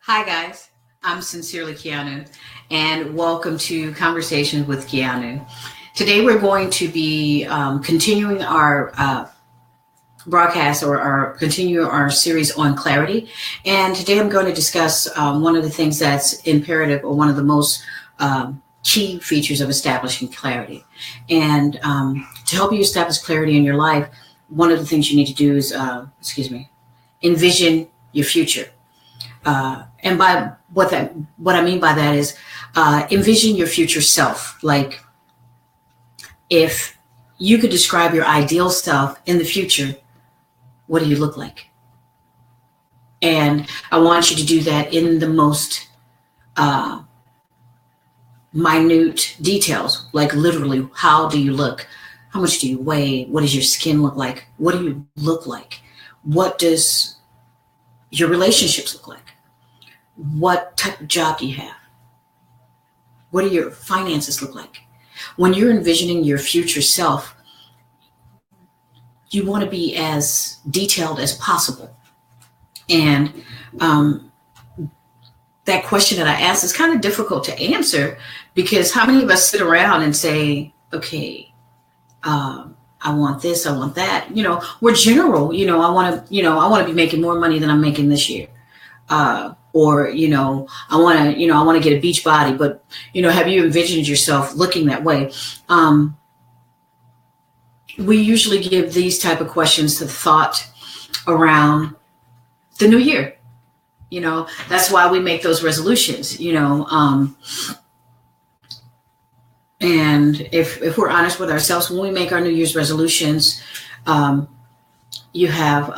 Hi, guys. I'm Sincerely Keanu, and welcome to Conversations with Keanu. Today, we're going to be continuing our broadcast or continue our series on clarity. And today, I'm going to discuss one of the things that's imperative or one of the most key features of establishing clarity. And to help you establish clarity in your life, one of the things you need to do is, envision your future. And by what I mean by that is envision your future self. Like if you could describe your ideal self in the future, what do you look like? And I want you to do that in the most minute details, like literally, how do you look? How much do you weigh? What does your skin look like? What do you look like? What does your relationships look like? What type of job do you have? What do your finances look like? When you're envisioning your future self, you want to be as detailed as possible. And that question that I asked is kind of difficult to answer because how many of us sit around and say, okay, I want this, I want that. We're general. I want to be making more money than I'm making this year. Or I want to get a beach body, but have you envisioned yourself looking that way? We usually give these type of questions to thought around the new year. That's why we make those resolutions. And if we're honest with ourselves, when we make our New Year's resolutions, you have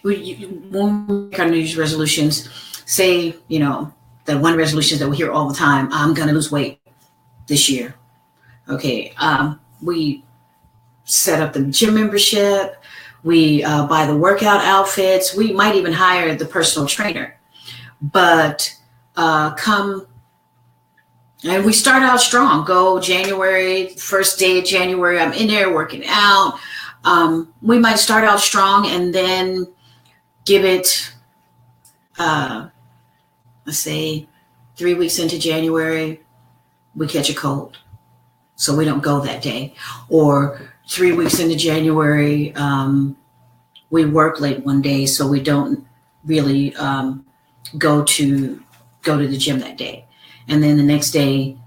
when we make our New Year's resolutions, say, that one resolution that we hear all the time, I'm going to lose weight this year. Okay. We set up the gym membership. We buy the workout outfits. We might even hire the personal trainer. But and we start out strong. Go January, first day of January, I'm in there working out. We might start out strong and then give it, let's say 3 weeks into January, we catch a cold. So we don't go that day. Or 3 weeks into January, we work late one day. So we don't really go to the gym that day. And then the next day,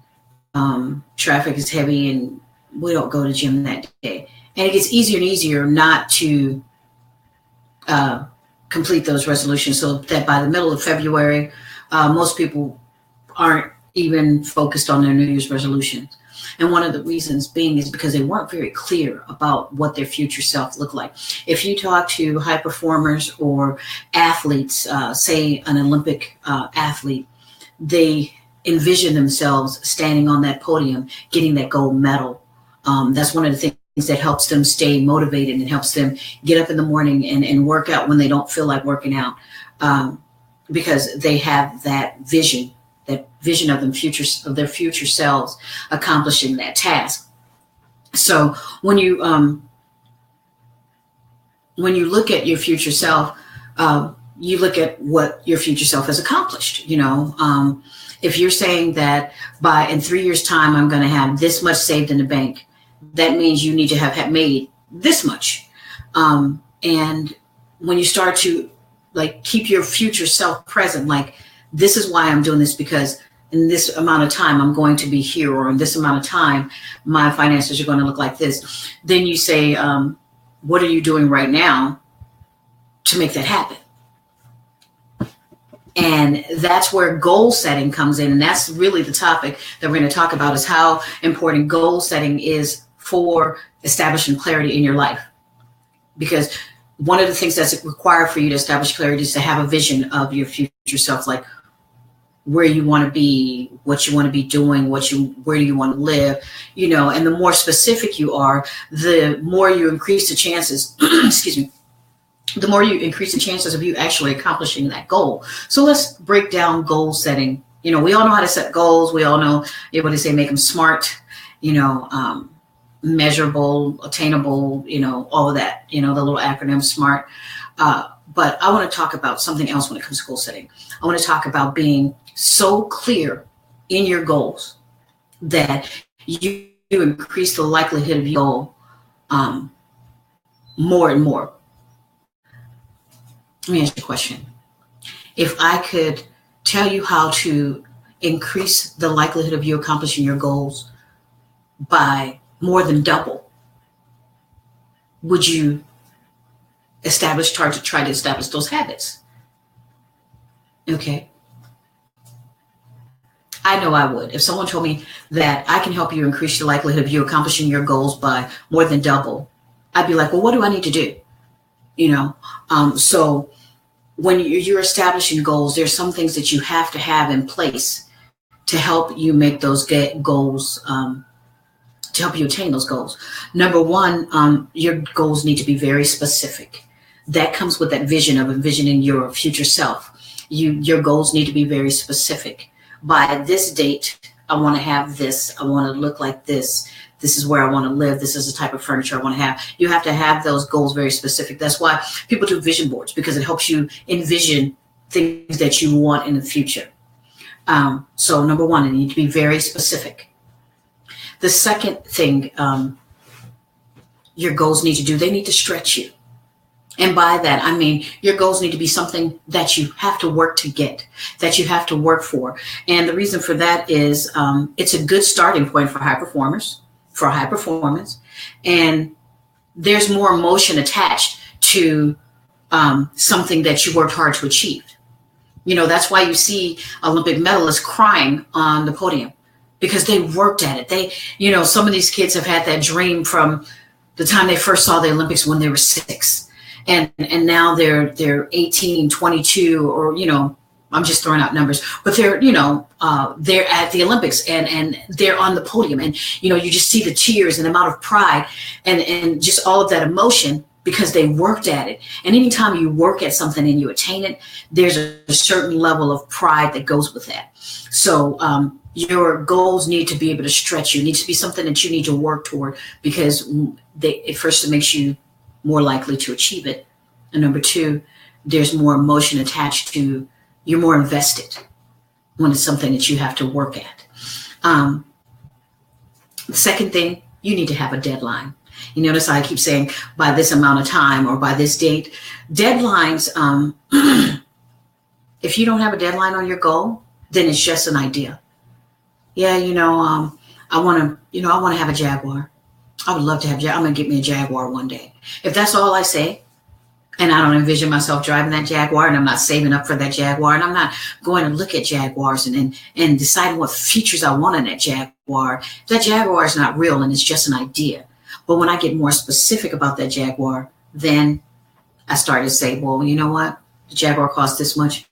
traffic is heavy and we don't go to gym that day. And it gets easier and easier not to complete those resolutions, so that by the middle of February, most people aren't even focused on their New Year's resolutions. And one of the reasons being is because they weren't very clear about what their future self looked like. If you talk to high performers or athletes, say an Olympic athlete, they envision themselves standing on that podium, getting that gold medal. That's one of the things that helps them stay motivated and helps them get up in the morning and work out when they don't feel like working out, because they have that vision of their future selves accomplishing that task. So when you look at your future self, you look at what your future self has accomplished. If you're saying that in 3 years' time, I'm going to have this much saved in the bank, that means you need to have made this much. And when you start to keep your future self present, like this is why I'm doing this, because in this amount of time I'm going to be here, or in this amount of time my finances are going to look like this. Then you say, what are you doing right now to make that happen? And that's where goal setting comes in. And that's really the topic that we're going to talk about, is how important goal setting is for establishing clarity in your life. Because one of the things that's required for you to establish clarity is to have a vision of your future self, like where you want to be, what you want to be doing, where do you want to live, and the more specific you are, the more you increase the chances, the more you increase the chances of you actually accomplishing that goal. So let's break down goal setting. We all know how to set goals. We all know, what they say, make them smart, measurable, attainable, all of that, the little acronym SMART. But I want to talk about something else when it comes to goal setting. I want to talk about being so clear in your goals that you increase the likelihood of your goal more and more. Let me ask you a question. If I could tell you how to increase the likelihood of you accomplishing your goals by more than double, would you try to establish those habits? Okay. I know I would. If someone told me that I can help you increase the likelihood of you accomplishing your goals by more than double, I'd be like, well, what do I need to do? So when you're establishing goals, there's some things that you have to have in place to help you make those goals, to help you attain those goals. Number one, your goals need to be very specific. That comes with that vision of envisioning your future self. Your goals need to be very specific. By this date, I want to have this. I want to look like this. This is where I want to live. This is the type of furniture I want to have. You have to have those goals very specific. That's why people do vision boards, because it helps you envision things that you want in the future. So number one, you need to be very specific. The second thing your goals need to do, they need to stretch you. And by that, I mean, your goals need to be something that you have to work to get, that you have to work for. And the reason for that is it's a good starting point for high performance. And there's more emotion attached to something that you worked hard to achieve. That's why you see Olympic medalists crying on the podium, because they worked at it. Some of these kids have had that dream from the time they first saw the Olympics when they were 6. And now they're 18, 22, or, I'm just throwing out numbers, but they're at the Olympics and they're on the podium, and, you just see the tears and the amount of pride and just all of that emotion, because they worked at it. And anytime you work at something and you attain it, there's a certain level of pride that goes with that. So, your goals need to be able to stretch you. It needs to be something that you need to work toward, because it makes you more likely to achieve it. And number two, there's more emotion attached to, you're more invested when it's something that you have to work at. The second thing, you need to have a deadline. You notice I keep saying by this amount of time or by this date. Deadlines, if you don't have a deadline on your goal, then it's just an idea. Yeah, I want to have a Jaguar. I would love to have I'm going to get me a Jaguar one day. If that's all I say, and I don't envision myself driving that Jaguar, and I'm not saving up for that Jaguar, and I'm not going to look at Jaguars and deciding what features I want in that Jaguar, that Jaguar is not real and it's just an idea. But when I get more specific about that Jaguar, then I started to say, well, you know what? The Jaguar costs this much.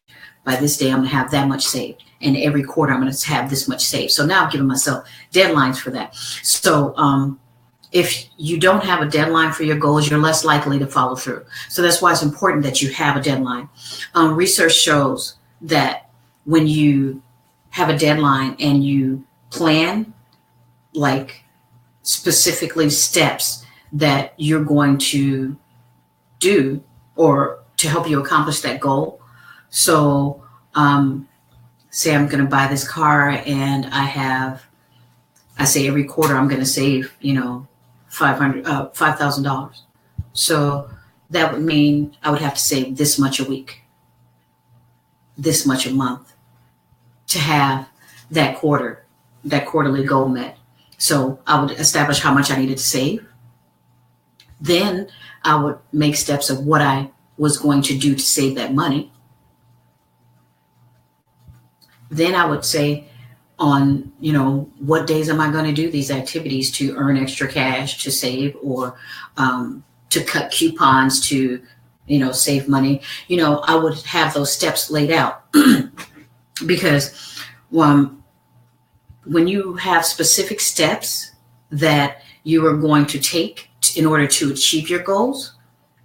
By this day, I'm going to have that much saved. And every quarter, I'm going to have this much saved. So now I'm giving myself deadlines for that. So if you don't have a deadline for your goals, you're less likely to follow through. So that's why it's important that you have a deadline. Research shows that when you have a deadline and you plan, like specifically steps that you're going to do or to help you accomplish that goal. So say I'm going to buy this car, and I say every quarter I'm going to save, $5,000. So that would mean I would have to save this much a week, this much a month, to have that quarterly goal met. So I would establish how much I needed to save. Then I would make steps of what I was going to do to save that money. Then I would say on, what days am I going to do these activities to earn extra cash to save, or to cut coupons to, save money. I would have those steps laid out because when you have specific steps that you are going to take in order to achieve your goals,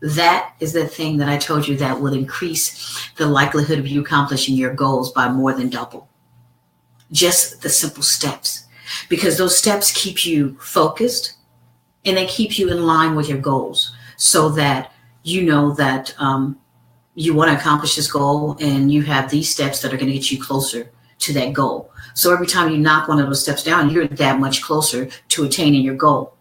that is the thing that I told you that will increase the likelihood of you accomplishing your goals by more than double. Just the simple steps, because those steps keep you focused, and they keep you in line with your goals, so that you know that you want to accomplish this goal, and you have these steps that are going to get you closer to that goal. So every time you knock one of those steps down, you're that much closer to attaining your goal.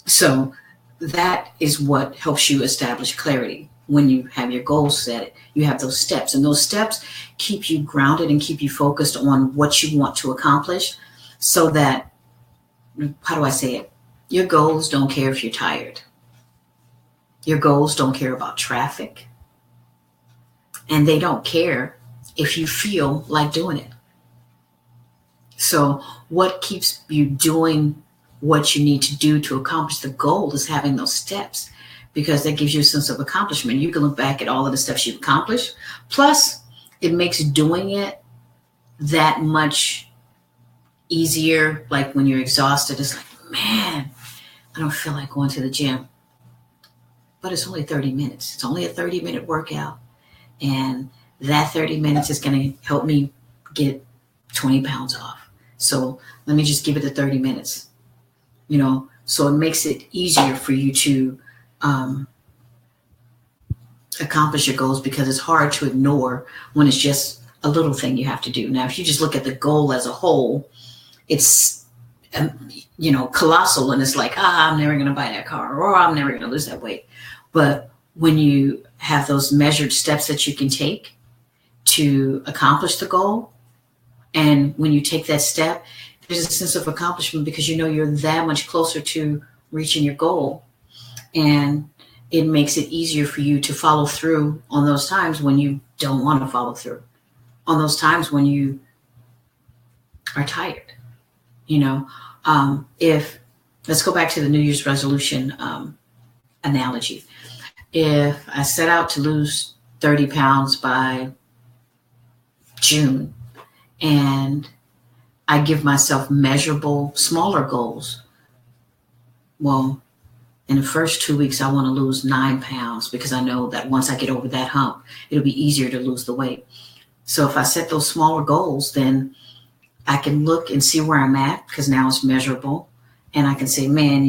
So that is what helps you establish clarity. When you have your goals set, you have those steps, and those steps keep you grounded and keep you focused on what you want to accomplish, so that, how do I say it? Your goals don't care if you're tired. Your goals don't care about traffic. And they don't care if you feel like doing it. So what keeps you doing what you need to do to accomplish the goal is having those steps, because that gives you a sense of accomplishment. You can look back at all of the steps you've accomplished. Plus, it makes doing it that much easier. Like when you're exhausted, it's like, man, I don't feel like going to the gym. But it's only 30 minutes. It's only a 30-minute workout. And that 30 minutes is going to help me get 20 pounds off. So let me just give it the 30 minutes, so it makes it easier for you to accomplish your goals, because it's hard to ignore when it's just a little thing you have to do. Now, if you just look at the goal as a whole, it's, colossal, and it's like, I'm never going to buy that car, or I'm never going to lose that weight. But when you have those measured steps that you can take to accomplish the goal, and when you take that step, there's a sense of accomplishment, because you're that much closer to reaching your goal. And it makes it easier for you to follow through on those times when you don't want to follow through, on those times when you are tired. If, let's go back to the New Year's resolution analogy. If I set out to lose 30 pounds by June, and I give myself measurable, smaller goals, well, in the first 2 weeks, I want to lose 9 pounds, because I know that once I get over that hump, it'll be easier to lose the weight. So if I set those smaller goals, then I can look and see where I'm at, because now it's measurable. And I can say, man,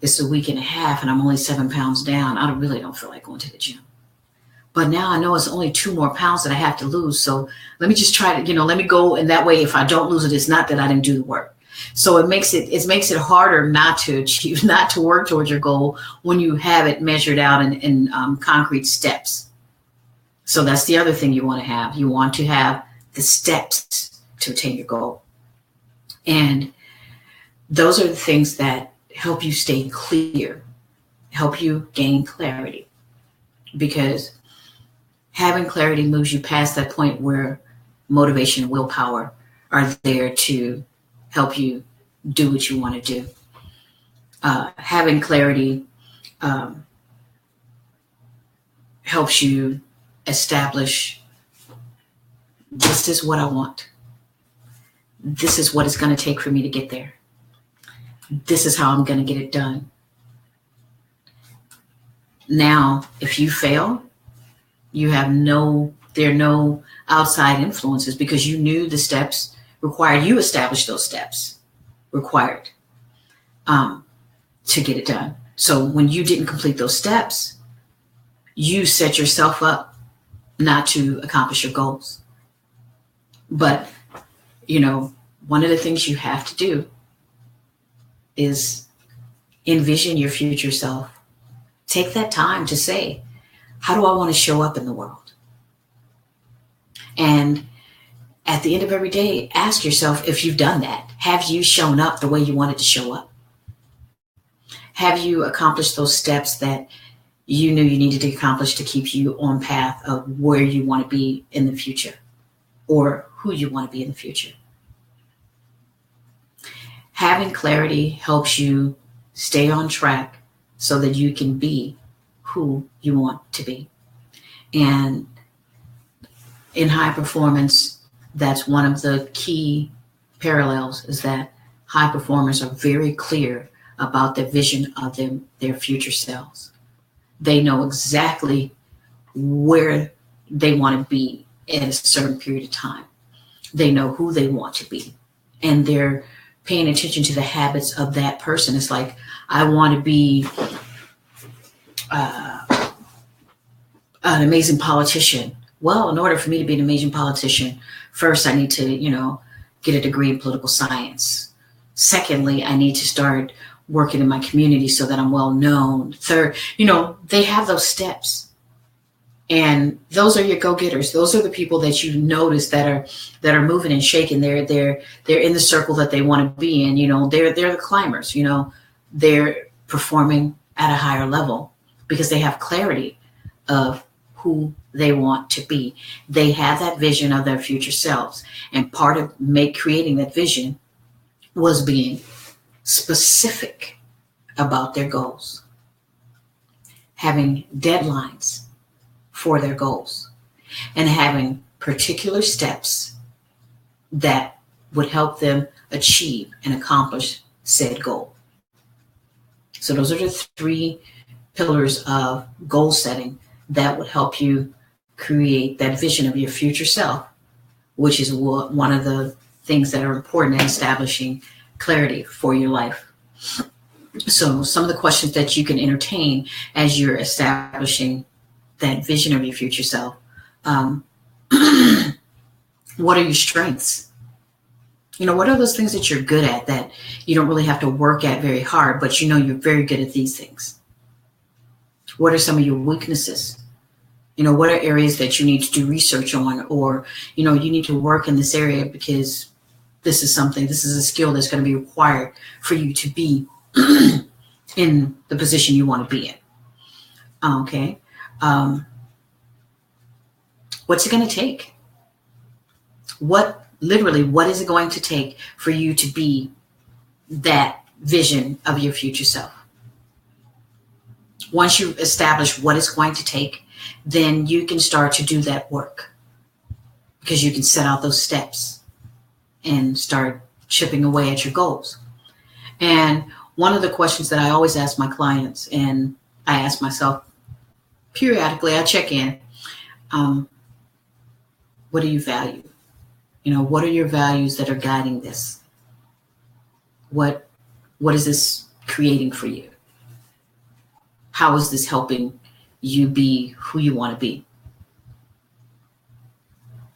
it's a week and a half and I'm only 7 pounds down. I really don't feel like going to the gym. But now I know it's only 2 more pounds that I have to lose. So let me just try to, let me go. And that way, if I don't lose it, it's not that I didn't do the work. So it makes it harder not to achieve, not to work towards your goal when you have it measured out in concrete steps. So that's the other thing you want to have. You want to have the steps to attain your goal. And those are the things that help you stay clear, help you gain clarity, because having clarity moves you past that point where motivation and willpower are there to help you do what you want to do. Having clarity helps you establish, this is what I want. This is what it's going to take for me to get there. This is how I'm going to get it done. Now, if you fail, there are no outside influences, because you knew the steps required. You established those steps required to get it done. So when you didn't complete those steps, you set yourself up not to accomplish your goals. But, one of the things you have to do is envision your future self. Take that time to say, how do I want to show up in the world? And at the end of every day, ask yourself if you've done that. Have you shown up the way you wanted to show up? Have you accomplished those steps that you knew you needed to accomplish to keep you on path of where you want to be in the future, or who you want to be in the future? Having clarity helps you stay on track so that you can be who you want to be. And in high performance, that's one of the key parallels, is that high performers are very clear about the vision of their future selves. They know exactly where they want to be at a certain period of time. They know who they want to be. And they're paying attention to the habits of that person. It's like, I want to be an amazing politician. Well, in order for me to be an amazing politician, first I need to, get a degree in political science. Secondly, I need to start working in my community so that I'm well known. Third, they have those steps. And those are your go-getters. Those are the people that you notice that are moving and shaking. They're in the circle that they want to be in. They're the climbers. They're performing at a higher level because they have clarity of who they want to be. They have that vision of their future selves. And part of creating that vision was being specific about their goals, having deadlines for their goals, and having particular steps that would help them achieve and accomplish said goal. So those are the 3 pillars of goal setting that would help you create that vision of your future self, which is one of the things that are important in establishing clarity for your life. So some of the questions that you can entertain as you're establishing that vision of your future self. What are your strengths? What are those things that you're good at that you don't really have to work at very hard, but you're very good at these things? What are some of your weaknesses? What are areas that you need to do research on, or, you need to work in this area because this is a skill that's going to be required for you to be in the position you want to be in. Okay. What's it going to take? What is it going to take for you to be that vision of your future self? Once you establish what it's going to take, then you can start to do that work, because you can set out those steps and start chipping away at your goals. And one of the questions that I always ask my clients, and I ask myself periodically, I check in, what do you value? What are your values that are guiding this? What is this creating for you? How is this helping you be who you want to be?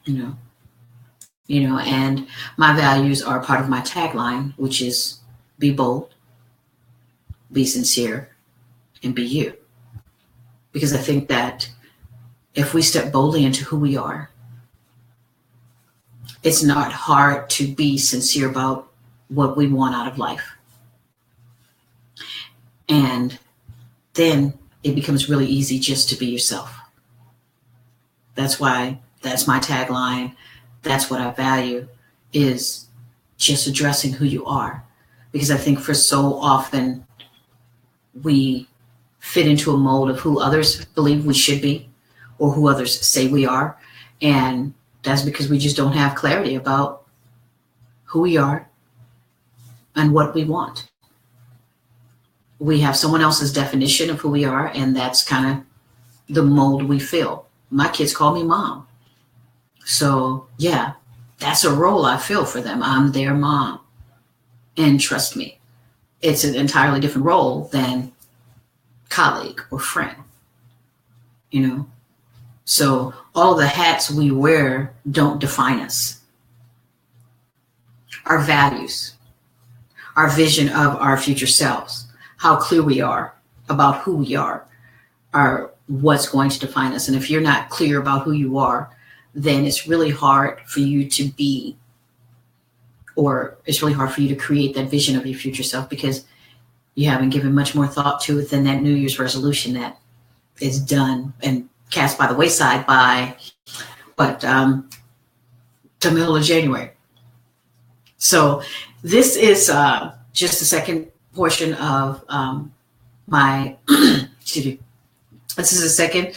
And my values are part of my tagline, which is be bold, be sincere, and be you. Because I think that if we step boldly into who we are, it's not hard to be sincere about what we want out of life. And then it becomes really easy just to be yourself. That's my tagline. That's what I value, is just addressing who you are. Because I think for so often we fit into a mold of who others believe we should be, or who others say we are. And that's because we just don't have clarity about who we are and what we want. We have someone else's definition of who we are, and that's kind of the mold we fill. My kids call me mom. So yeah, that's a role I fill for them. I'm their mom. And trust me, it's an entirely different role than colleague or friend, So all the hats we wear don't define us. Our values, our vision of our future selves, how clear we are about who we are what's going to define us. And if you're not clear about who you are, then it's really hard for you to be, or it's really hard for you to create that vision of your future self, because you haven't given much more thought to it than that New Year's resolution that is done and cast by the wayside by the middle of January. So this is just the second portion of my, excuse me, this is the second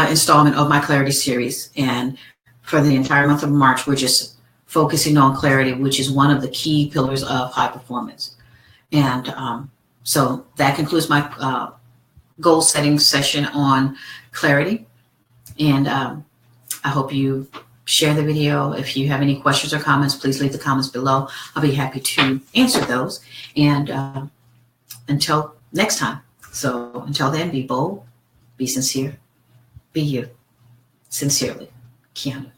installment of my clarity series. And for the entire month of March, we're just focusing on clarity, which is one of the key pillars of high performance. And so that concludes my goal setting session on clarity. And I hope you share the video. If you have any questions or comments, please leave the comments below. I'll be happy to answer those. And until next time. So until then, be bold, be sincere, be you. Sincerely, Kiana.